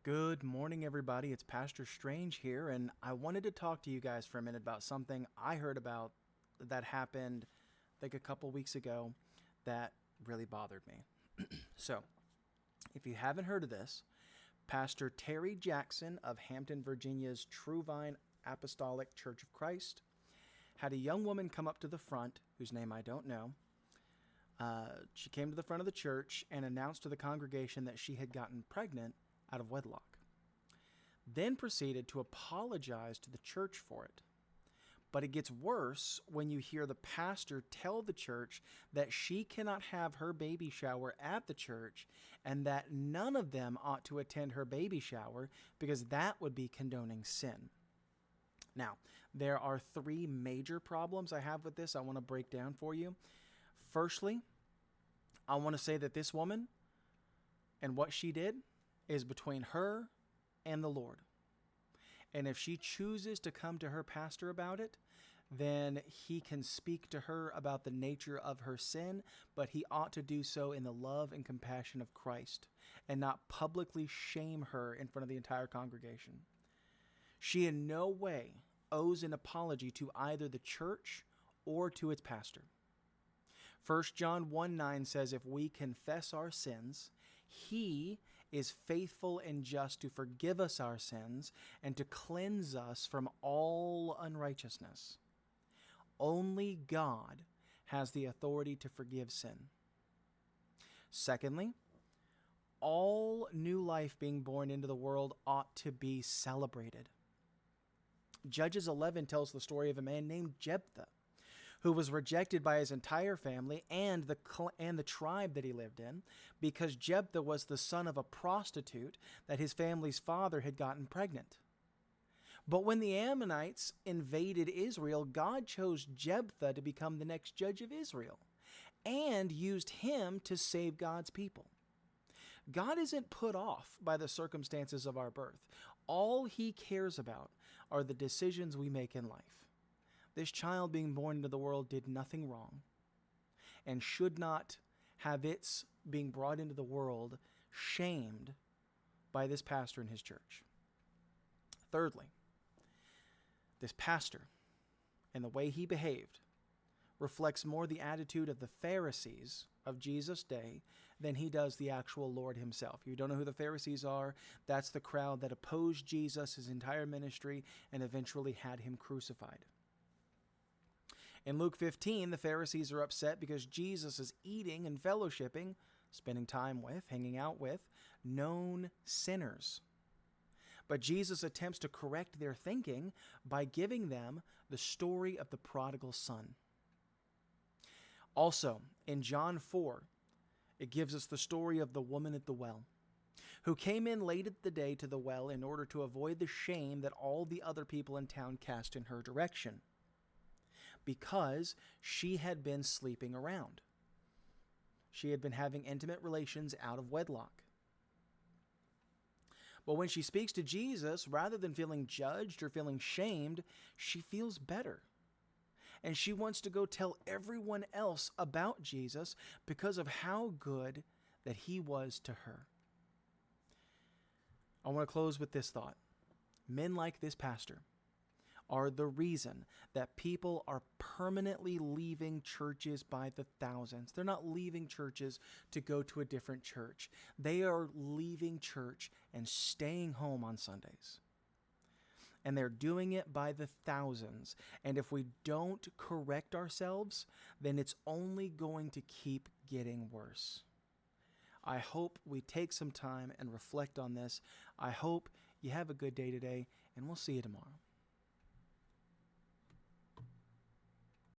Good morning, everybody. It's Pastor Strange here, and I wanted to talk to you guys for a minute about something I heard about that happened, I think, a couple weeks ago that really bothered me. So, if you haven't heard of this, Pastor Terry Jackson of Hampton, Virginia's True Vine Apostolic Church of Christ had a young woman come up to the front, whose name I don't know. She came to the front of the church and announced to the congregation that she had gotten pregnant out of wedlock, then proceeded to apologize to the church for it. But it gets worse when you hear the pastor tell the church that she cannot have her baby shower at the church and that none of them ought to attend her baby shower because that would be condoning sin. Now, there are three major problems I have with this I want to break down for you. Firstly, I want to say that this woman and what she did is between her and the Lord. And if she chooses to come to her pastor about it, then he can speak to her about the nature of her sin, but he ought to do so in the love and compassion of Christ and not publicly shame her in front of the entire congregation. She in no way owes an apology to either the church or to its pastor. 1 John 1:9 says, if we confess our sins, he is faithful and just to forgive us our sins and to cleanse us from all unrighteousness. Only God has the authority to forgive sin. Secondly, all new life being born into the world ought to be celebrated. Judges 11 tells the story of a man named Jephthah, who was rejected by his entire family and the tribe that he lived in because Jephthah was the son of a prostitute that his family's father had gotten pregnant. But when the Ammonites invaded Israel, God chose Jephthah to become the next judge of Israel and used him to save God's people. God isn't put off by the circumstances of our birth. All he cares about are the decisions we make in life. This child being born into the world did nothing wrong and should not have its being brought into the world shamed by this pastor and his church. Thirdly, this pastor and the way he behaved reflects more the attitude of the Pharisees of Jesus' day than he does the actual Lord himself. If you don't know who the Pharisees are, that's the crowd that opposed Jesus, his entire ministry, and eventually had him crucified. In Luke 15, the Pharisees are upset because Jesus is eating and fellowshipping, spending time with, hanging out with, known sinners. But Jesus attempts to correct their thinking by giving them the story of the prodigal son. Also, in John 4, it gives us the story of the woman at the well, who came in late at the day to the well in order to avoid the shame that all the other people in town cast in her direction, because she had been sleeping around. She had been having intimate relations out of wedlock. But when she speaks to Jesus, rather than feeling judged or feeling shamed, she feels better. And she wants to go tell everyone else about Jesus because of how good that he was to her. I want to close with this thought. Men like this pastor are the reason that people are permanently leaving churches by the thousands. They're not leaving churches to go to a different church. They are leaving church and staying home on Sundays. And they're doing it by the thousands. And if we don't correct ourselves, then it's only going to keep getting worse. I hope we take some time and reflect on this. I hope you have a good day today, and we'll see you tomorrow.